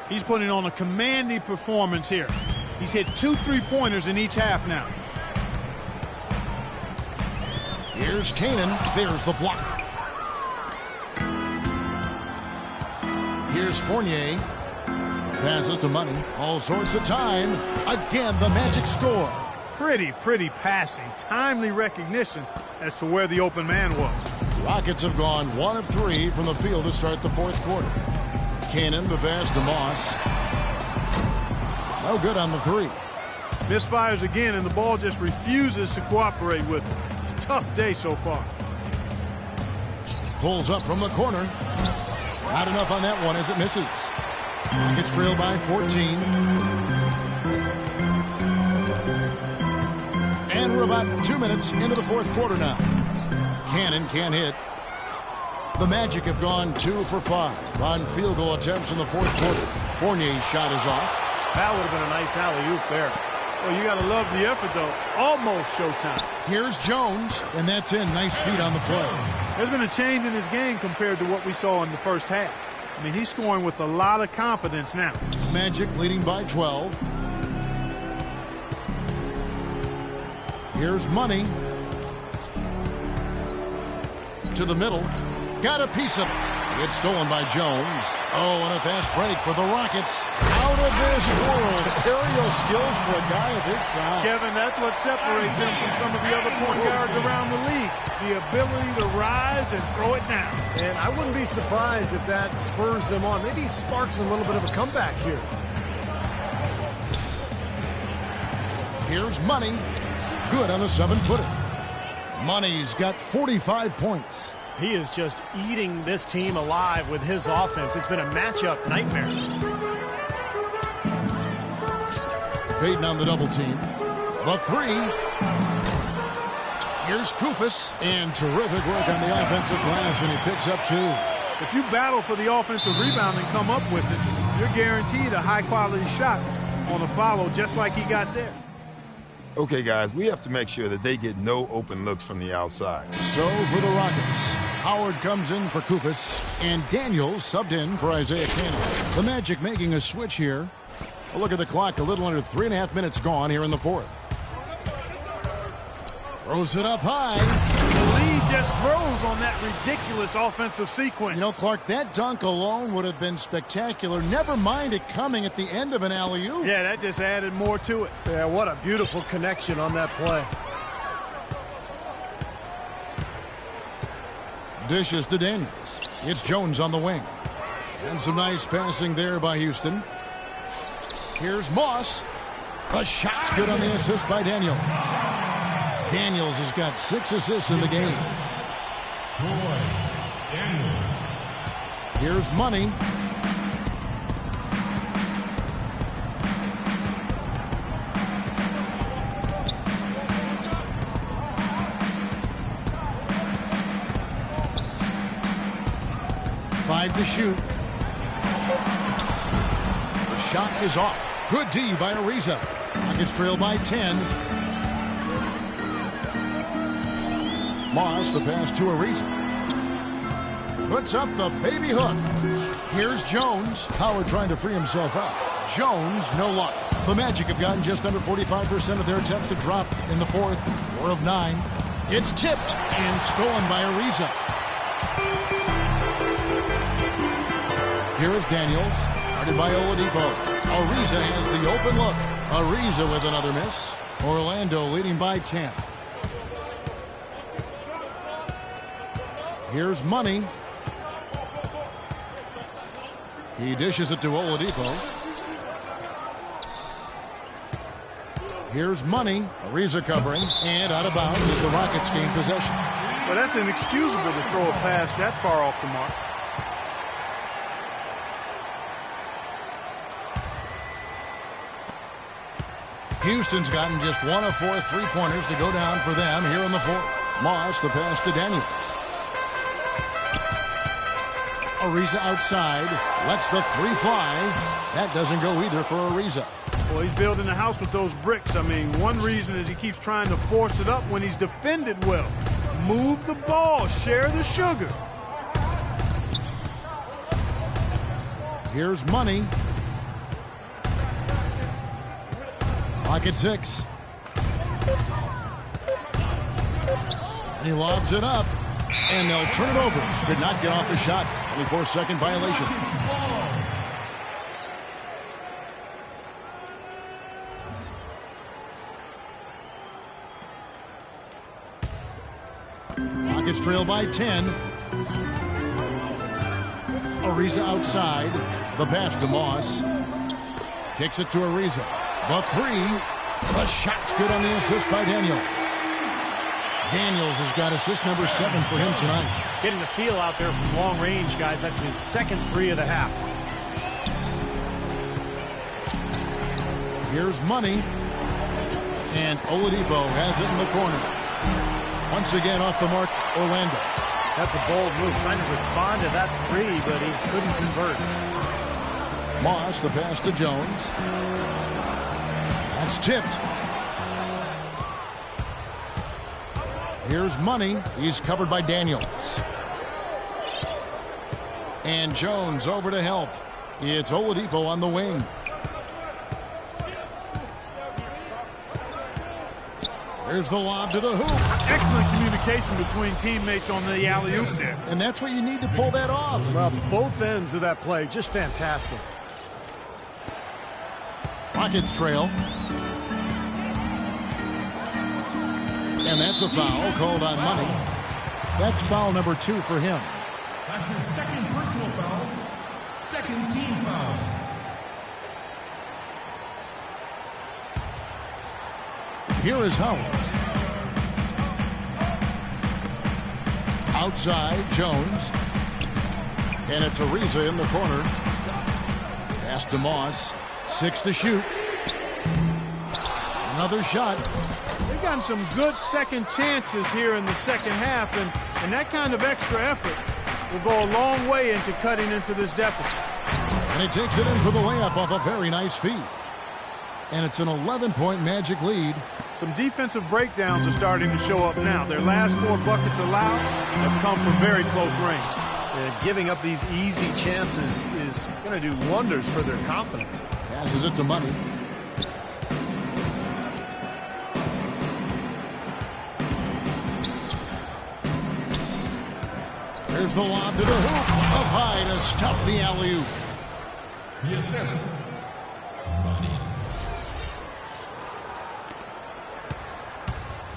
He's putting on a commanding performance here. He's hit 2 3-pointers in each half now. Here's Canaan. There's the block. Here's Fournier. Passes to Money. All sorts of time. Again, the Magic score. Pretty passing. Timely recognition as to where the open man was. Rockets have gone 1 of 3 from the field to start the fourth quarter. Canaan, the pass to Moss. No good on the 3. Misfires again, and the ball just refuses to cooperate with him. It's a tough day so far. Pulls up from the corner. Not enough on that one as it misses. Rockets trail by 14. And we're about 2 minutes into the fourth quarter now. Cannon can't hit. The Magic have gone 2 for 5 on field goal attempts in the fourth quarter. Fournier's shot is off. That would have been a nice alley-oop there. Well, you got to love the effort, though. Almost showtime. Here's Jones, and that's in. Nice feet on the play. There's been a change in his game compared to what we saw in the first half. I mean, he's scoring with a lot of confidence now. Magic leading by 12. Here's Money. To the middle. Got a piece of it. It's stolen by Jones. Oh, and a fast break for the Rockets. Out of this world. Aerial skills for a guy of his size. Kevin, that's what separates him from some of the other point guards around the league. The ability to rise and throw it down. And I wouldn't be surprised if that spurs them on. Maybe he sparks a little bit of a comeback here. Here's Money. Good on the 7-footer. Money's got 45 points. He is just eating this team alive with his offense. It's been a matchup nightmare. Payton on the double team. The 3. Here's Koufos. And terrific work on the offensive glass, and he picks up 2. If you battle for the offensive rebound and come up with it, you're guaranteed a high-quality shot on a follow just like he got there. Okay, guys, we have to make sure that they get no open looks from the outside. So for the Rockets, Howard comes in for Koufos, and Daniels subbed in for Isaiah Cannon. The Magic making a switch here. A look at the clock, a little under 3.5 minutes gone here in the fourth. Throws it up high. The lead just grows on that ridiculous offensive sequence. You know, Clark, that dunk alone would have been spectacular. Never mind it coming at the end of an alley-oop. Yeah, that just added more to it. Yeah, what a beautiful connection on that play. Dishes to Daniels. It's Jones on the wing. And some nice passing there by Houston. Here's Moss. The shot's good on the assist by Daniels. Daniels has got 6 assists in the game. Troy Daniels. Here's Money. Five to shoot. The shot is off. Good D by Ariza. Rockets trail by 10. Moss, the pass to Ariza. Puts up the baby hook. Here's Jones. Howard trying to free himself up. Jones, no luck. The Magic have gotten just under 45% of their attempts to drop in the fourth. 4 of 9. It's tipped and stolen by Ariza. Here is Daniels. Guarded by Oladipo. Ariza has the open look. Ariza with another miss. Orlando leading by 10. Here's Money. He dishes it to Oladipo. Here's Money. Ariza covering. And out of bounds as the Rockets gain possession. Well, that's inexcusable to throw a pass that far off the mark. Houston's gotten just 1 of 4 3-pointers to go down for them here in the fourth. Moss, the pass to Daniels. Ariza outside. Lets the three fly. That doesn't go either for Ariza. Well, he's building a house with those bricks. I mean, one reason is he keeps trying to force it up when he's defended well. Move the ball. Share the sugar. Here's Money. Clock at 6. He lobs it up, and they'll turn it over. Could not get off the shot. 24-second violation. Rockets trail by 10. Ariza outside. The pass to Moss. Kicks it to Ariza. The three. The shot's good on the assist by Daniels. Daniels has got assist number 7 for him tonight. Getting the feel out there from long range, guys. That's his second three of the half. Here's Money. And Oladipo has it in the corner. Once again off the mark, Orlando. That's a bold move, trying to respond to that three, but he couldn't convert. Moss, the pass to Jones. That's tipped. Here's Money. He's covered by Daniels. And Jones over to help. It's Oladipo on the wing. Here's the lob to the hoop. Excellent communication between teammates on the alley-oop there. And that's what you need to pull that off. Well, both ends of that play, just fantastic. Rockets trail. And that's a foul called on Money. That's foul number 2 for him. That's his second personal foul. Second team foul. Here is Howard. Outside, Jones. And it's Ariza in the corner. Pass to Moss. 6 to shoot. Another shot. They've gotten some good second chances here in the second half, and that kind of extra effort will go a long way into cutting into this deficit. And he takes it in for the layup off a very nice feed. And it's an 11-point Magic lead. Some defensive breakdowns are starting to show up now. Their last 4 buckets allowed have come from very close range. Giving up these easy chances is going to do wonders for their confidence. Passes it to Money. Here's the lob to the hoop. Up high to stuff the alley-oop. The assist. Money.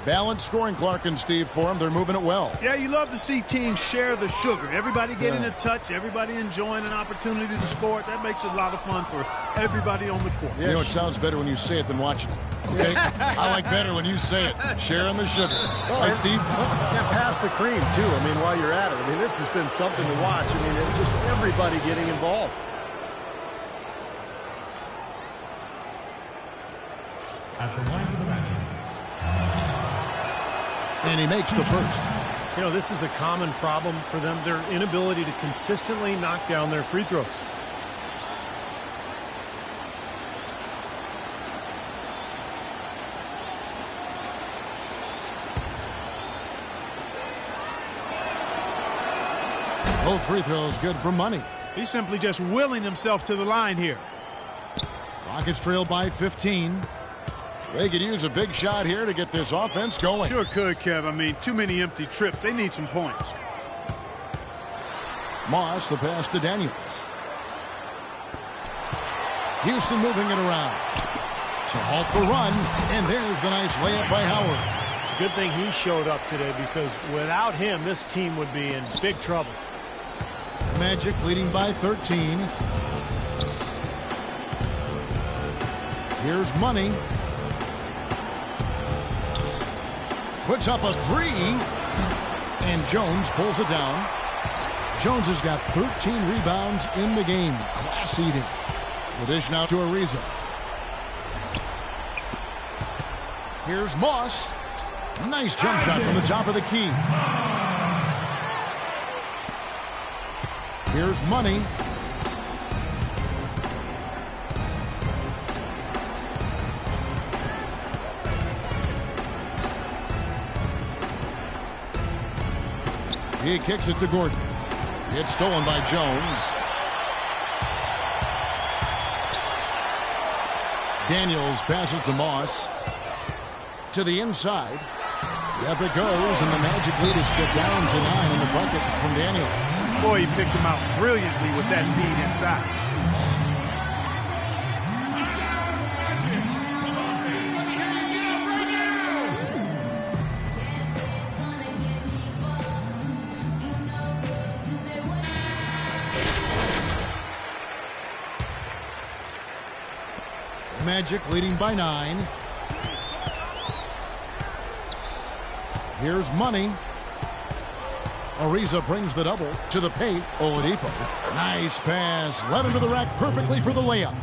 Balanced scoring, Clark and Steve, for them. They're moving it well. Yeah, you love to see teams share the sugar. Everybody getting a touch, everybody enjoying an opportunity to score. That makes it a lot of fun for everybody on the court. You know, it sounds better when you say it than watching it. Okay? I like better when you say it. Sharing the sugar. Right, Steve? Yeah, pass the cream, too. I mean, while you're at it. I mean, this has been something to watch. I mean, it's just everybody getting involved. At the line for the Magic. And he makes the first. You know, this is a common problem for them, their inability to consistently knock down their free throws. Both free throws good for Money. He's simply just willing himself to the line here. Rockets trail by 15. They could use a big shot here to get this offense going. Sure could, Kev. I mean, too many empty trips. They need some points. Moss, the pass to Daniels. Houston moving it around to halt the run, and there's the nice layup by Howard. It's a good thing he showed up today, because without him, this team would be in big trouble. Magic leading by 13. Here's Money. Puts up a 3, and Jones pulls it down. Jones has got 13 rebounds in the game. Class eating. The dish now to Ariza. Here's Moss. Nice jump shot from the top of the key. Here's Money. He kicks it to Gordon. It's stolen by Jones. Daniels passes to Moss. To the inside. Up it goes, and the Magic lead is get down to 9 in the bucket from Daniels. Boy, he picked him out brilliantly with that feed inside. Magic leading by 9. Here's Money. Ariza brings the double to the paint. Oladipo. Nice pass. Led into the rack perfectly for the layup.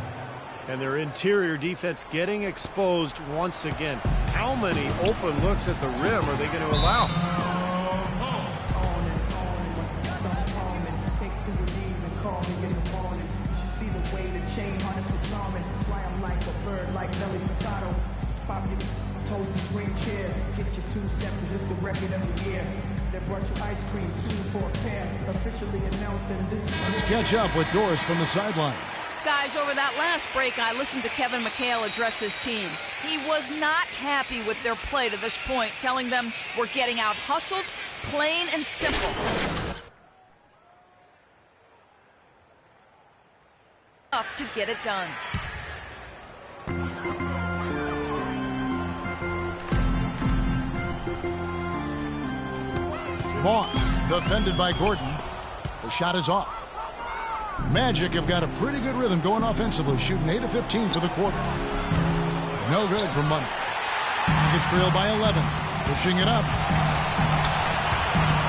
And their interior defense getting exposed once again. How many open looks at the rim are they going to allow? Let's catch up with Doris from the sideline. Guys, over that last break, I listened to Kevin McHale address his team. He was not happy with their play to this point, telling them we're getting out hustled, plain and simple. Enough to get it done. Moss, defended by Gordon. The shot is off. Magic have got a pretty good rhythm going offensively, shooting 8 of 15 for the quarter. No good for Money. Nuggets trail by 11, pushing it up.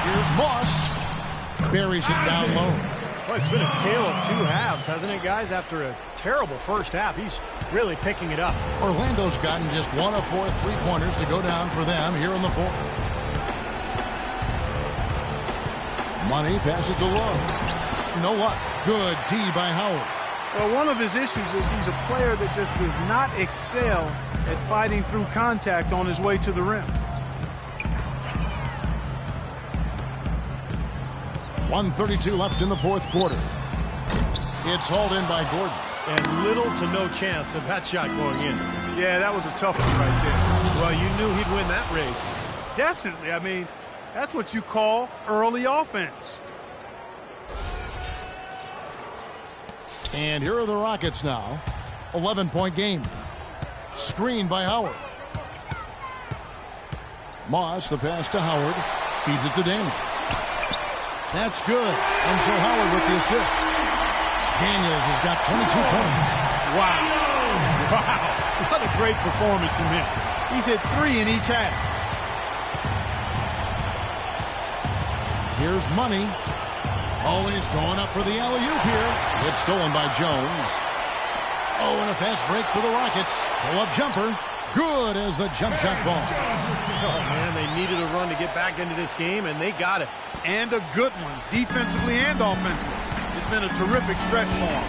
Here's Moss. Buries it down low. Well, it's been a tale of two halves, hasn't it, guys? After a terrible first half, he's really picking it up. Orlando's gotten just 1 of 4 3-pointers to go down for them here in the fourth. Money passes to Lowe. No luck. Good D by Howard. Well, one of his issues is he's a player that just does not excel at fighting through contact on his way to the rim. 1:32 left in the fourth quarter. It's hauled in by Gordon. And little to no chance of that shot going in. Yeah, that was a tough one right there. Well, you knew he'd win that race. Definitely. I mean, that's what you call early offense. And here are the Rockets now. 11-point game. Screen by Howard. Moss, the pass to Howard. Feeds it to Daniels. That's good. And so Howard with the assist. Daniels has got 22 points. Wow. Wow. What a great performance from him. He's hit 3 in each half. Here's Money. Always going up for the alley-oop here. It's stolen by Jones. Oh, and a fast break for the Rockets. Pull-up jumper. Good as the jump shot falls. Oh, man, they needed a run to get back into this game, and they got it. And a good one, defensively and offensively. It's been a terrific stretch for him.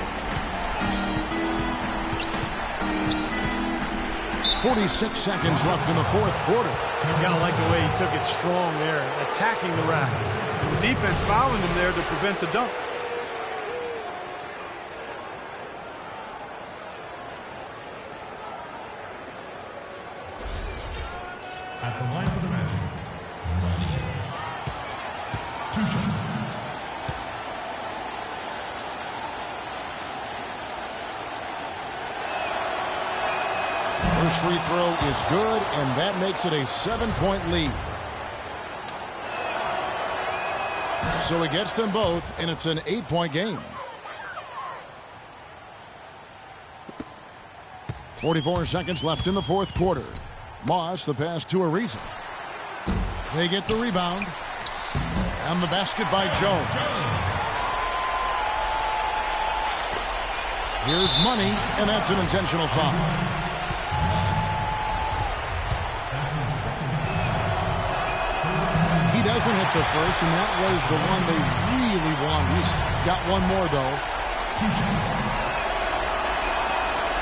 46 seconds left in the fourth quarter. You gotta like the way he took it strong there, attacking the rack. And the defense fouling him there to prevent the dunk. At the line for the Magic, Money. 2 shots. First free throw is good, and that makes it a 7-point lead. So he gets them both, and it's an 8-point game. 44 seconds left in the fourth quarter. Moss, the pass to Ariza. They get the rebound. And the basket by Jones. Here's Money, and that's an intentional foul. doesn't hit the first, and that was the one they really wanted. He's got one more, though.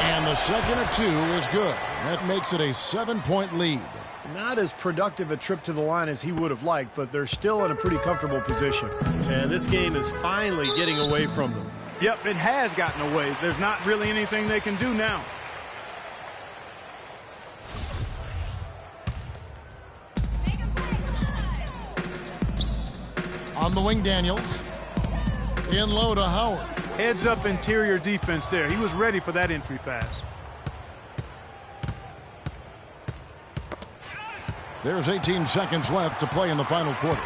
And the second of 2 is good. That makes it a 7-point lead. Not as productive a trip to the line as he would have liked, but they're still in a pretty comfortable position. And this game is finally getting away from them. Yep, it has gotten away. There's not really anything they can do now. On the wing, Daniels. In low to Howard. Heads up interior defense there. He was ready for that entry pass. There's 18 seconds left to play in the final quarter.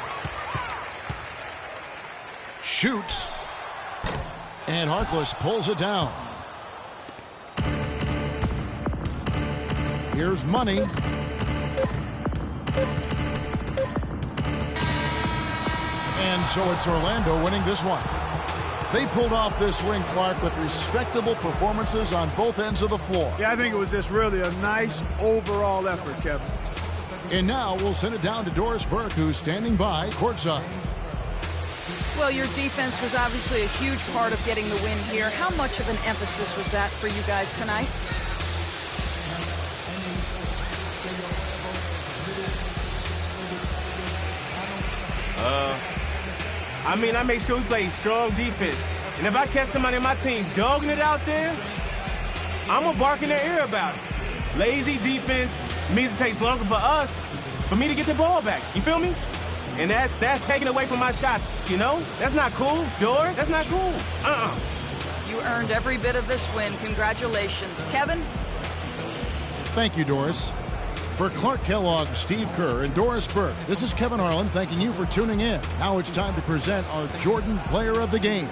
Shoots. And Harkless pulls it down. Here's Money. And so it's Orlando winning this one. They pulled off this win, Clark, with respectable performances on both ends of the floor. Yeah, I think it was just really a nice overall effort, Kevin. And now we'll send it down to Doris Burke, who's standing by courtside. Well, your defense was obviously a huge part of getting the win here. How much of an emphasis was that for you guys tonight? I make sure we play strong defense. And if I catch somebody on my team dogging it out there, I'm going to bark in their ear about it. Lazy defense means it takes longer for us, for me to get the ball back. You feel me? And that's taken away from my shots, you know? That's not cool, Doris. That's not cool. You earned every bit of this win. Congratulations. Kevin? Thank you, Doris. For Clark Kellogg, Steve Kerr, and Doris Burke, this is Kevin Harlan thanking you for tuning in. Now it's time to present our Jordan Player of the Game.